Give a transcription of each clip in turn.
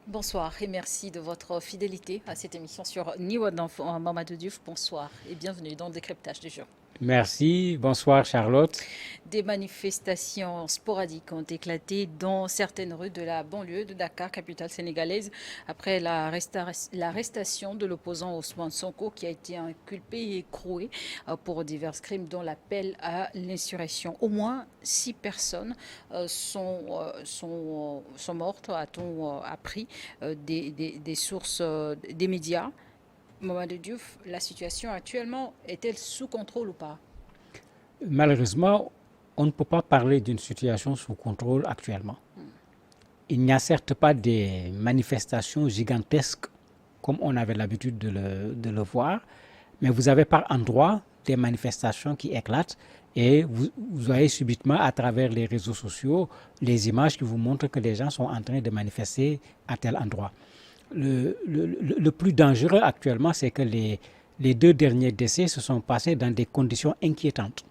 Bonsoir et merci de votre fidélité à cette émission sur Niwa d'Enfant. Mamadou Diouf, bonsoir et bienvenue dans le décryptage du jour. Merci, bonsoir Charlotte. Des manifestations sporadiques ont éclaté dans certaines rues de la banlieue de Dakar, capitale sénégalaise, après l'arrestation de l'opposant Ousmane Sonko qui a été inculpé et écroué pour divers crimes dont l'appel à l'insurrection. Au moins 6 personnes sont mortes, a-t-on appris des sources des médias. Mamadou Diouf, la situation actuellement est-elle sous contrôle ou pas? Malheureusement, on ne peut pas parler d'une situation sous contrôle actuellement. Il n'y a certes pas des manifestations gigantesques comme on avait l'habitude de le voir, mais vous avez par endroits des manifestations qui éclatent et vous voyez subitement à travers les réseaux sociaux les images qui vous montrent que les gens sont en train de manifester à tel endroit. Le plus dangereux actuellement, c'est que les deux derniers décès se sont passés dans des conditions inquiétantes,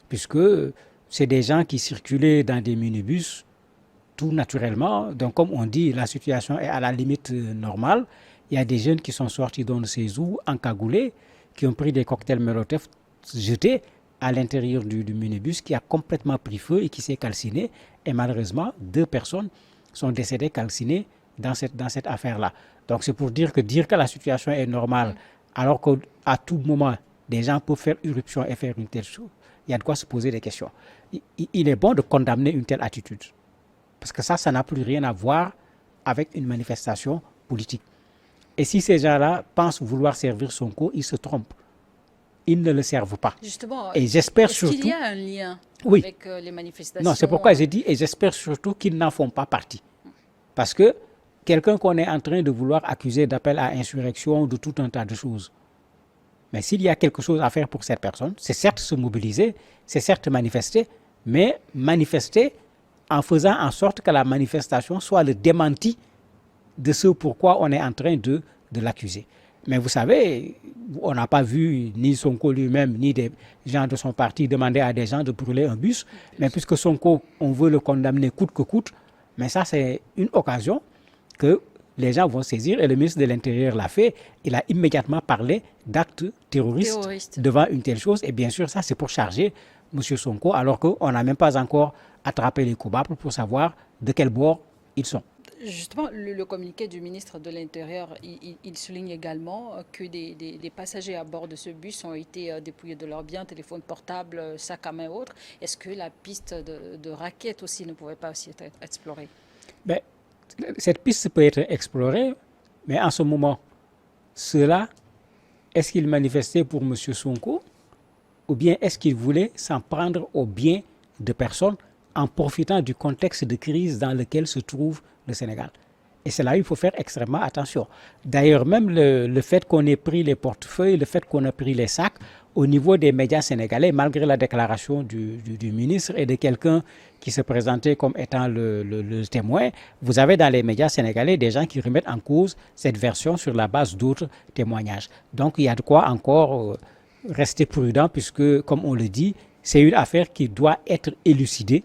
puisque c'est des gens qui circulaient dans des minibus tout naturellement. Donc, comme on dit, la situation est à la limite normale. Il y a des jeunes qui sont sortis d'on ne sait où, encagoulés, qui ont pris des cocktails Molotov jetés à l'intérieur du minibus qui a complètement pris feu et qui s'est calciné. Et malheureusement, 2 personnes sont décédées calcinées dans cette affaire-là. Donc, c'est pour dire que la situation est normale, alors qu'à tout moment, des gens peuvent faire irruption et faire une telle chose. Il y a de quoi se poser des questions. Il est bon de condamner une telle attitude. Parce que ça n'a plus rien à voir avec une manifestation politique. Et si ces gens-là pensent vouloir servir Sonko, ils se trompent. Ils ne le servent pas. Justement, Et j'espère est-ce qu'il y surtout, a un lien oui, avec les non, c'est manifestations pourquoi j'ai dit, et j'espère surtout qu'ils n'en font pas partie. Parce que quelqu'un qu'on est en train de vouloir accuser d'appel à insurrection, de tout un tas de choses, mais s'il y a quelque chose à faire pour cette personne, c'est certes se mobiliser, c'est certes manifester, mais manifester en faisant en sorte que la manifestation soit le démenti de ce pourquoi on est en train de l'accuser. Mais vous savez, on n'a pas vu ni Sonko lui-même, ni des gens de son parti demander à des gens de brûler un bus. Mais puisque Sonko, on veut le condamner coûte que coûte, mais ça c'est une occasion que les gens vont saisir et le ministre de l'Intérieur l'a fait. Il a immédiatement parlé d'actes terroristes terroristes? devant une telle chose. Et bien sûr, ça c'est pour charger M. Sonko alors qu'on n'a même pas encore attrapé les coupables pour savoir de quel bord ils sont. Justement, le communiqué du ministre de l'Intérieur, il souligne également que des passagers à bord de ce bus ont été dépouillés de leurs biens, téléphones portables, sacs à main et autres. Est-ce que la piste de raquettes aussi ne pouvait pas aussi être explorée? Ben, cette piste peut être explorée, mais en ce moment, ceux-là, est-ce qu'ils manifestaient pour M. Sonko ou bien est-ce qu'ils voulaient s'en prendre aux biens de personnes en profitant du contexte de crise dans lequel se trouve le Sénégal? Et c'est là où il faut faire extrêmement attention. D'ailleurs, même le fait qu'on ait pris les portefeuilles, le fait qu'on ait pris les sacs, au niveau des médias sénégalais, malgré la déclaration du ministre et de quelqu'un qui se présentait comme étant le témoin, vous avez dans les médias sénégalais des gens qui remettent en cause cette version sur la base d'autres témoignages. Donc il y a de quoi encore rester prudent puisque, comme on le dit, c'est une affaire qui doit être élucidée.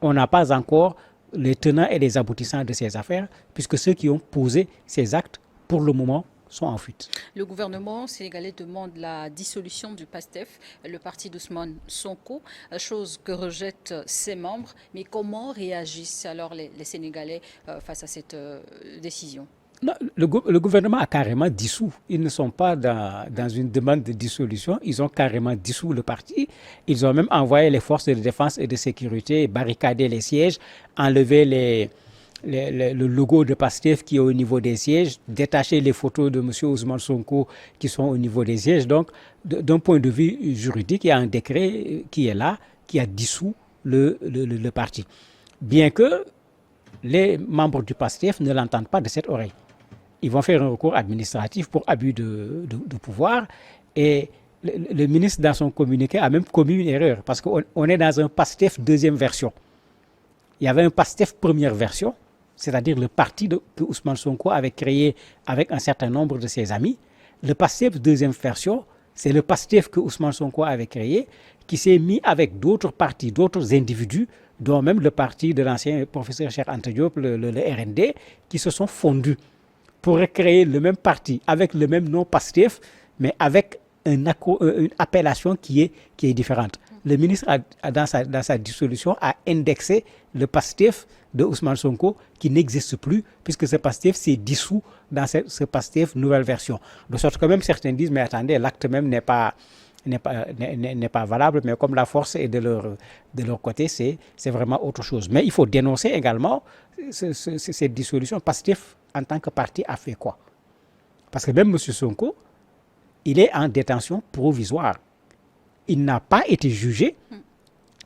On n'a pas encore les tenants et les aboutissants de ces affaires, puisque ceux qui ont posé ces actes, pour le moment, sont en fuite. Le gouvernement sénégalais demande la dissolution du PASTEF, le parti d'Ousmane Sonko, chose que rejettent ses membres. Mais comment réagissent alors les Sénégalais face à cette décision? Non, le gouvernement a carrément dissous. Ils ne sont pas dans une demande de dissolution. Ils ont carrément dissous le parti. Ils ont même envoyé les forces de défense et de sécurité barricader les sièges, enlever le logo de PASTEF qui est au niveau des sièges, détacher les photos de M. Ousmane Sonko qui sont au niveau des sièges. Donc, d'un point de vue juridique, il y a un décret qui est là, qui a dissous le parti. Bien que les membres du PASTEF ne l'entendent pas de cette oreille. Ils vont faire un recours administratif pour abus de pouvoir. Et le ministre, dans son communiqué, a même commis une erreur parce qu'on est dans un PASTEF deuxième version. Il y avait un PASTEF première version, c'est-à-dire le parti que Ousmane Sonko avait créé avec un certain nombre de ses amis. Le PASTEF deuxième version, c'est le PASTEF que Ousmane Sonko avait créé, qui s'est mis avec d'autres partis, d'autres individus dont même le parti de l'ancien professeur Cheikh Anta Diop, le RND, qui se sont fondus pour créer le même parti avec le même nom PASTEF, mais avec une appellation qui est différente. Le ministre, dans sa dissolution, a indexé le PASTEF de Ousmane Sonko, qui n'existe plus, puisque ce PASTEF s'est dissous dans ce PASTEF nouvelle version. De sorte que même certains disent, mais attendez, l'acte même n'est pas valable, mais comme la force est de leur côté, c'est vraiment autre chose. Mais il faut dénoncer également cette dissolution. PASTEF, en tant que parti, a fait quoi? Parce que même M. Sonko, il est en détention provisoire. Il n'a pas été jugé,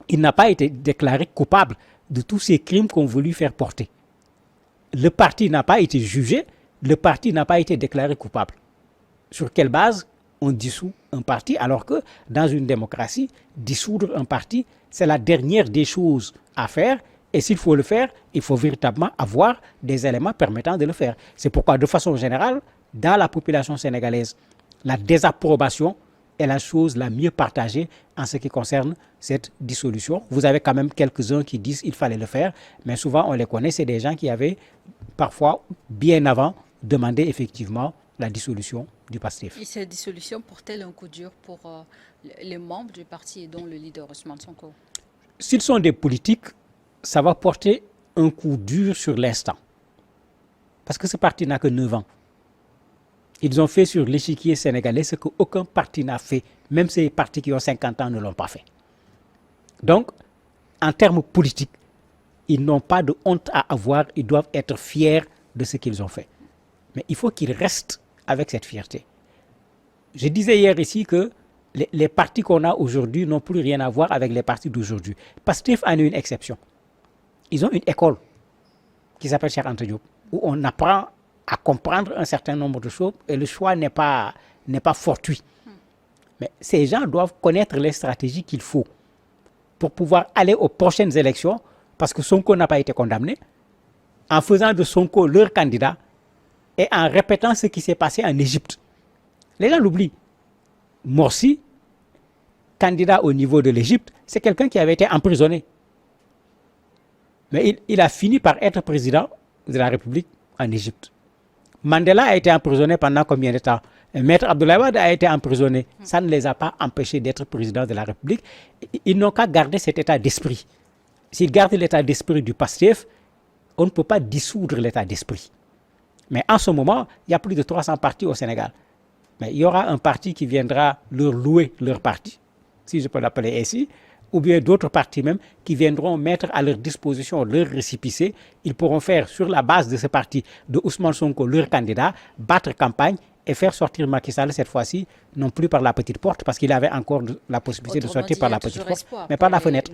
il n'a pas été déclaré coupable de tous ces crimes qu'on voulu faire porter. Le parti n'a pas été jugé, le parti n'a pas été déclaré coupable. Sur quelle base on dissout un parti, alors que dans une démocratie, dissoudre un parti, c'est la dernière des choses à faire, et s'il faut le faire, il faut véritablement avoir des éléments permettant de le faire. C'est pourquoi, de façon générale, dans la population sénégalaise, la désapprobation est la chose la mieux partagée en ce qui concerne cette dissolution. Vous avez quand même quelques-uns qui disent qu'il fallait le faire, mais souvent on les connaît, c'est des gens qui avaient parfois, bien avant, demandé effectivement la dissolution du PASTEF. Et cette dissolution porte-t-elle un coup dur pour les membres du parti et dont le leader Ousmane Sonko? S'ils sont des politiques, ça va porter un coup dur sur l'instant. Parce que ce parti n'a que 9 ans. Ils ont fait sur l'échiquier sénégalais ce qu'aucun parti n'a fait. Même ces partis qui ont 50 ans ne l'ont pas fait. Donc, en termes politiques, ils n'ont pas de honte à avoir. Ils doivent être fiers de ce qu'ils ont fait. Mais il faut qu'ils restent avec cette fierté. Je disais hier ici que les partis qu'on a aujourd'hui n'ont plus rien à voir avec les partis d'aujourd'hui. PASTEF en est une exception. Ils ont une école qui s'appelle Cheikh Anta Diop, où on apprend à comprendre un certain nombre de choses et le choix n'est pas fortuit. Mais ces gens doivent connaître les stratégies qu'il faut pour pouvoir aller aux prochaines élections, parce que Sonko n'a pas été condamné, en faisant de Sonko leur candidat et en répétant ce qui s'est passé en Égypte. Les gens l'oublient. Morsi, candidat au niveau de l'Égypte, c'est quelqu'un qui avait été emprisonné. Mais il a fini par être président de la République en Égypte. Mandela a été emprisonné pendant combien de temps? Maître Abdoulaye Wade a été emprisonné. Ça ne les a pas empêchés d'être président de la République. Ils n'ont qu'à garder cet état d'esprit. S'ils gardent l'état d'esprit du PASTEF, on ne peut pas dissoudre l'état d'esprit. Mais en ce moment, il y a plus de 300 partis au Sénégal. Mais il y aura un parti qui viendra leur louer leur parti, si je peux l'appeler ainsi, ou bien d'autres partis même qui viendront mettre à leur disposition leur récépissé. Ils pourront faire sur la base de ce parti de Ousmane Sonko leur candidat, battre campagne et faire sortir Macky Sall cette fois-ci, non plus par la petite porte, parce qu'il avait encore la possibilité de sortir par la petite porte, mais par la fenêtre.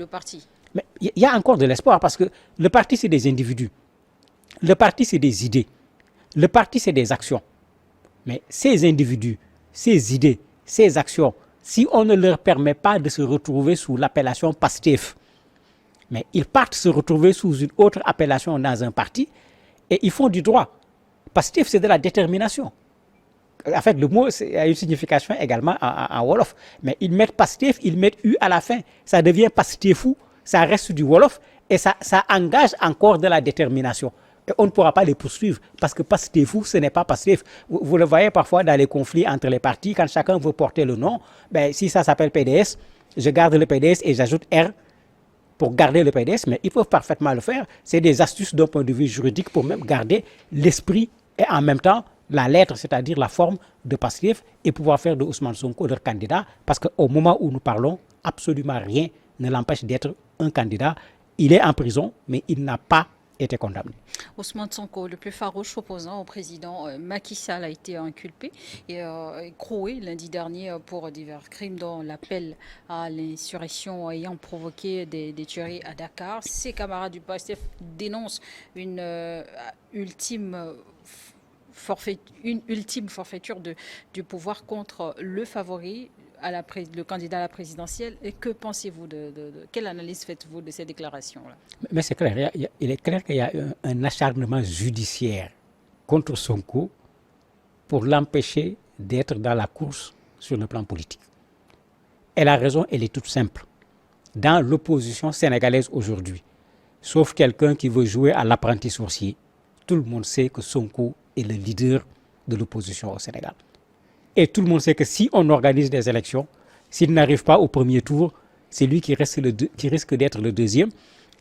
Mais il y a encore de l'espoir, parce que le parti, c'est des individus. Le parti, c'est des idées. Le parti, c'est des actions. Mais ces individus, ces idées, ces actions, si on ne leur permet pas de se retrouver sous l'appellation PASTEF, mais ils partent se retrouver sous une autre appellation dans un parti et ils font du droit. PASTEF, c'est de la détermination. En fait, le mot a une signification également en Wolof. Mais ils mettent PASTEF, ils mettent U à la fin. Ça devient PASTEFou, ça reste du Wolof et ça engage encore de la détermination. Et on ne pourra pas les poursuivre parce que PASTEFou, ce n'est pas PASTEF. Vous le voyez parfois dans les conflits entre les partis, quand chacun veut porter le nom, ben, si ça s'appelle PDS, je garde le PDS et j'ajoute R pour garder le PDS, mais ils peuvent parfaitement le faire. C'est des astuces d'un point de vue juridique pour même garder l'esprit et en même temps la lettre, c'est-à-dire la forme de PASTEF, et pouvoir faire de Ousmane Sonko leur candidat, parce qu'au moment où nous parlons, absolument rien ne l'empêche d'être un candidat. Il est en prison, mais il n'a pas été condamné. Ousmane Sonko, le plus farouche opposant au président Macky Sall, a été inculpé et écroué lundi dernier pour divers crimes, dont l'appel à l'insurrection ayant provoqué des tueries à Dakar. Ses camarades du PASTEF dénoncent une ultime forfaiture du pouvoir contre le favori, le candidat à la présidentielle. Et que pensez-vous quelle analyse faites-vous de ces déclarations-là? Mais c'est clair, il est clair qu'il y a un acharnement judiciaire contre Sonko pour l'empêcher d'être dans la course sur le plan politique. Et la raison, elle est toute simple. Dans l'opposition sénégalaise aujourd'hui, sauf quelqu'un qui veut jouer à l'apprenti sorcier. Tout le monde sait que Sonko est le leader de l'opposition au Sénégal. Et tout le monde sait que si on organise des élections, s'il n'arrive pas au premier tour, c'est lui qui risque d'être le deuxième.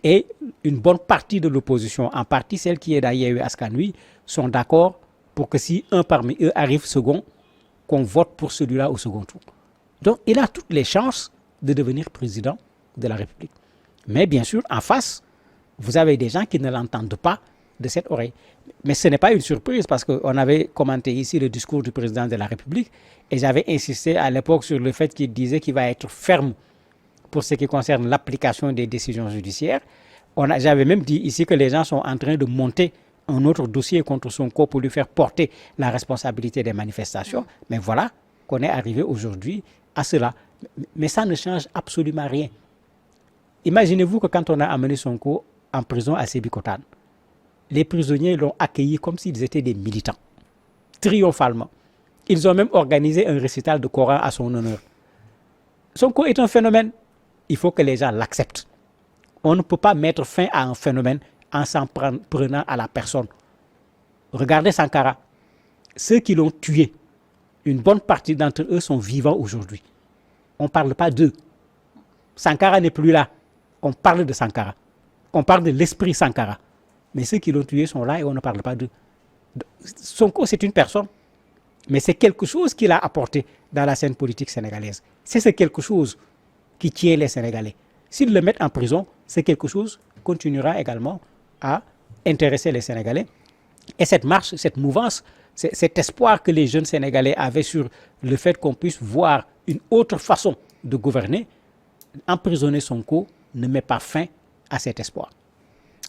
Et une bonne partie de l'opposition, en partie celle qui est d'ailleurs Askanui, sont d'accord pour que si un parmi eux arrive second, qu'on vote pour celui-là au second tour. Donc il a toutes les chances de devenir président de la République. Mais bien sûr, en face, vous avez des gens qui ne l'entendent pas de cette oreille. Mais ce n'est pas une surprise parce qu'on avait commenté ici le discours du président de la République et j'avais insisté à l'époque sur le fait qu'il disait qu'il va être ferme pour ce qui concerne l'application des décisions judiciaires. J'avais même dit ici que les gens sont en train de monter un autre dossier contre Sonko pour lui faire porter la responsabilité des manifestations. Mais voilà qu'on est arrivé aujourd'hui à cela. Mais ça ne change absolument rien. Imaginez-vous que quand on a amené Sonko en prison à Sébikotane, les prisonniers l'ont accueilli comme s'ils étaient des militants, triomphalement. Ils ont même organisé un récital de Coran à son honneur. Sonko est un phénomène. Il faut que les gens l'acceptent. On ne peut pas mettre fin à un phénomène en s'en prenant à la personne. Regardez Sankara. Ceux qui l'ont tué, une bonne partie d'entre eux sont vivants aujourd'hui. On ne parle pas d'eux. Sankara n'est plus là. On parle de Sankara. On parle de l'esprit Sankara. Mais ceux qui l'ont tué sont là et on ne parle pas d'eux. Sonko, c'est une personne. Mais c'est quelque chose qu'il a apporté dans la scène politique sénégalaise. C'est ce quelque chose qui tient les Sénégalais. S'ils le mettent en prison, c'est quelque chose qui continuera également à intéresser les Sénégalais. Et cette marche, cette mouvance, cet espoir que les jeunes Sénégalais avaient sur le fait qu'on puisse voir une autre façon de gouverner, emprisonner Sonko ne met pas fin à cet espoir.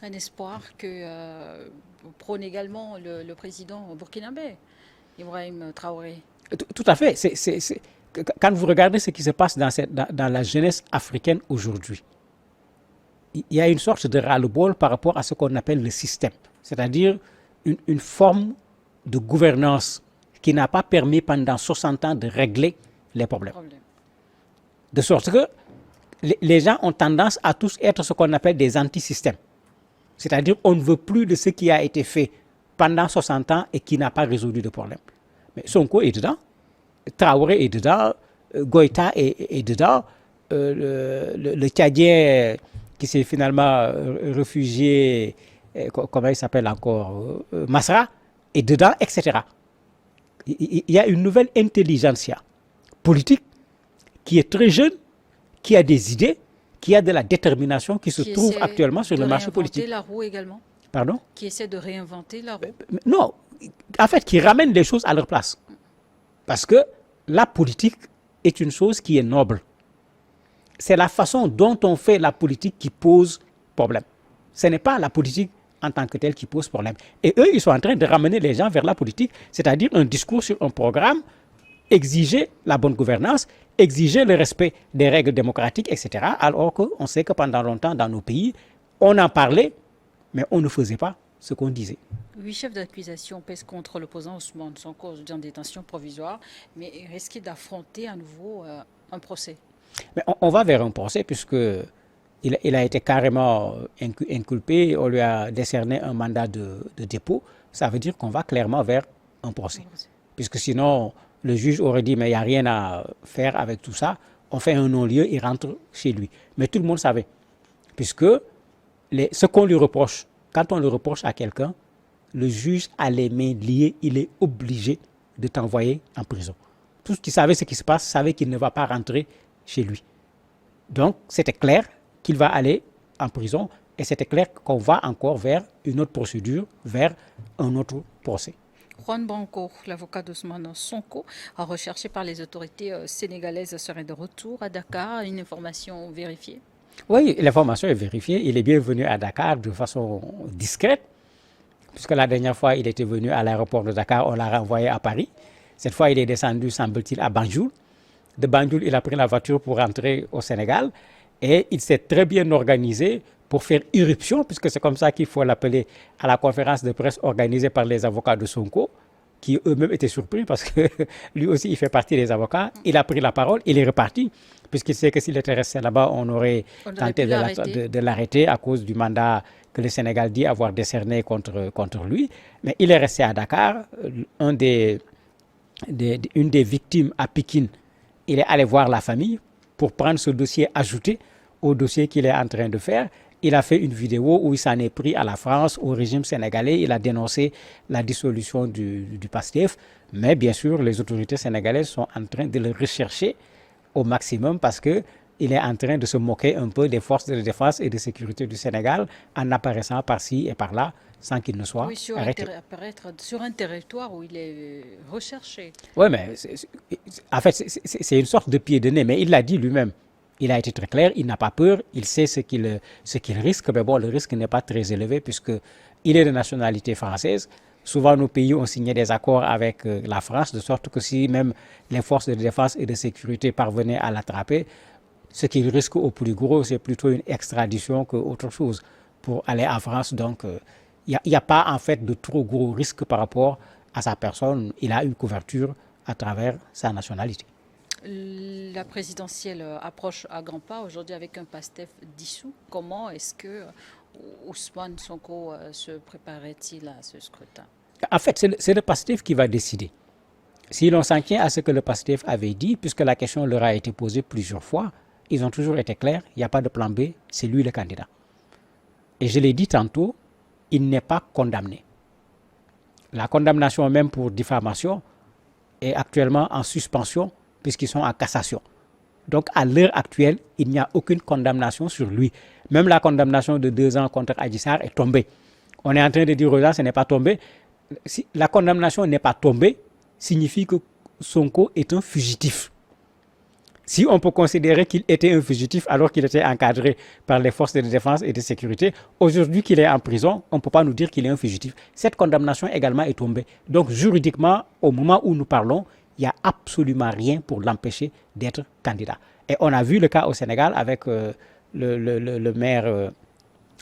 Un espoir que prône également le président burkinabé, Ibrahim Traoré. Tout à fait. Quand vous regardez ce qui se passe dans la jeunesse africaine aujourd'hui, il y a une sorte de ras-le-bol par rapport à ce qu'on appelle le système, c'est-à-dire une forme de gouvernance qui n'a pas permis pendant 60 ans de régler les problèmes. De sorte que les gens ont tendance à tous être ce qu'on appelle des anti-systèmes. C'est-à-dire qu'on ne veut plus de ce qui a été fait pendant 60 ans et qui n'a pas résolu de problème. Mais Sonko est dedans, Traoré est dedans, Goïta est dedans, le Tchadien qui s'est finalement réfugié, comment il s'appelle encore, Masra, est dedans, etc. Il y a une nouvelle intelligentsia politique qui est très jeune, qui a des idées, qui a de la détermination, qui se trouve actuellement sur le marché politique. Qui essaie de réinventer la roue également. Pardon? Qui essaie de réinventer la roue. Non, en fait, qui ramène les choses à leur place. Parce que la politique est une chose qui est noble. C'est la façon dont on fait la politique qui pose problème. Ce n'est pas la politique en tant que telle qui pose problème. Et eux, ils sont en train de ramener les gens vers la politique, c'est-à-dire un discours sur un programme, exiger la bonne gouvernance, exiger le respect des règles démocratiques, etc. Alors qu'on sait que pendant longtemps, dans nos pays, on en parlait, mais on ne faisait pas ce qu'on disait. 8 chefs d'accusation pèsent contre l'opposant Ousmane Sonko en détention provisoire, mais risquent d'affronter à nouveau un procès. Mais on va vers un procès puisque il a été carrément inculpé, on lui a décerné un mandat de dépôt. Ça veut dire qu'on va clairement vers un procès. Puisque sinon, le juge aurait dit, mais il n'y a rien à faire avec tout ça. On fait un non-lieu, il rentre chez lui. Mais tout le monde savait. Puisque ce qu'on lui reproche, quand on le reproche à quelqu'un, le juge a les mains liées, il est obligé de t'envoyer en prison. Tous qui savaient ce qui se passe savaient qu'il ne va pas rentrer chez lui. Donc, c'était clair qu'il va aller en prison et c'était clair qu'on va encore vers une autre procédure, vers un autre procès. Juan Branco, l'avocat d'Ousmane Sonko, recherché par les autorités sénégalaises, serait de retour à Dakar. Une information vérifiée? Oui, l'information est vérifiée. Il est bien venu à Dakar de façon discrète, puisque la dernière fois, il était venu à l'aéroport de Dakar, on l'a renvoyé à Paris. Cette fois, il est descendu, semble-t-il, à Banjul. De Banjul, il a pris la voiture pour rentrer au Sénégal et il s'est très bien organisé pour faire irruption, puisque c'est comme ça qu'il faut l'appeler, à la conférence de presse organisée par les avocats de Sonko, qui eux-mêmes étaient surpris parce que lui aussi, il fait partie des avocats. Il a pris la parole, il est reparti, puisqu'il sait que s'il était resté là-bas, on aurait tenté de l'arrêter à cause du mandat que le Sénégal dit avoir décerné contre lui. Mais il est resté à Dakar. Une des victimes à Pékin, il est allé voir la famille pour prendre ce dossier ajouté au dossier qu'il est en train de faire. Il a fait une vidéo où il s'en est pris à la France, au régime sénégalais. Il a dénoncé la dissolution du PASTEF. Mais bien sûr, les autorités sénégalaises sont en train de le rechercher au maximum parce qu'il est en train de se moquer un peu des forces de défense et de sécurité du Sénégal en apparaissant par-ci et par-là sans qu'il ne soit arrêté. Apparaître sur un territoire où il est recherché. Oui, mais en fait, c'est une sorte de pied de nez, mais il l'a dit lui-même. Il a été très clair, il n'a pas peur, il sait ce qu'il risque, mais bon, le risque n'est pas très élevé puisqu'il est de nationalité française. Souvent, nos pays ont signé des accords avec la France, de sorte que si même les forces de défense et de sécurité parvenaient à l'attraper, ce qu'il risque au plus gros, c'est plutôt une extradition qu'autre chose pour aller en France. Donc, il n'y a pas en fait de trop gros risques par rapport à sa personne. Il a une couverture à travers sa nationalité. La présidentielle approche à grands pas aujourd'hui avec un PASTEF dissous. Comment est-ce que Ousmane Sonko se préparait-il à ce scrutin? En fait, c'est le PASTEF qui va décider. Si l'on s'en tient à ce que le PASTEF avait dit, puisque la question leur a été posée plusieurs fois, ils ont toujours été clairs, il n'y a pas de plan B, c'est lui le candidat. Et je l'ai dit tantôt, il n'est pas condamné. La condamnation même pour diffamation est actuellement en suspension puisqu'ils sont en cassation. Donc à l'heure actuelle, il n'y a aucune condamnation sur lui. Même la condamnation de 2 ans contre Adji Sarr est tombée. On est en train de dire aux gens, ce n'est pas tombé. Si la condamnation n'est pas tombée, signifie que Sonko est un fugitif. Si on peut considérer qu'il était un fugitif alors qu'il était encadré par les forces de défense et de sécurité, aujourd'hui qu'il est en prison, on ne peut pas nous dire qu'il est un fugitif. Cette condamnation également est tombée. Donc juridiquement, au moment où nous parlons, il n'y a absolument rien pour l'empêcher d'être candidat. Et on a vu le cas au Sénégal avec le maire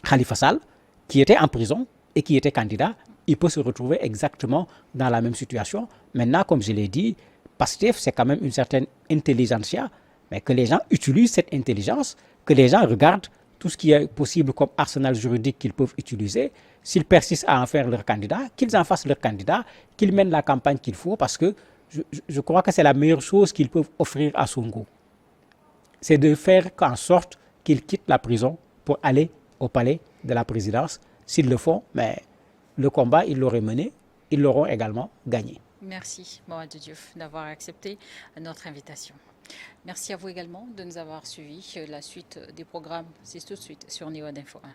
Khalifa Sall, qui était en prison et qui était candidat. Il peut se retrouver exactement dans la même situation. Maintenant, comme je l'ai dit, PASTEF, c'est quand même une certaine intelligentsia, mais que les gens utilisent cette intelligence, que les gens regardent tout ce qui est possible comme arsenal juridique qu'ils peuvent utiliser. S'ils persistent à en faire leur candidat, qu'ils en fassent leur candidat, qu'ils mènent la campagne qu'il faut, parce que je crois que c'est la meilleure chose qu'ils peuvent offrir à Sonko. C'est de faire en sorte qu'il quitte la prison pour aller au palais de la présidence. S'ils le font, mais le combat, ils l'auraient mené, ils l'auront également gagné. Merci, Mamadou Diouf, d'avoir accepté notre invitation. Merci à vous également de nous avoir suivis. La suite des programmes, c'est tout de suite sur Néo Info 1.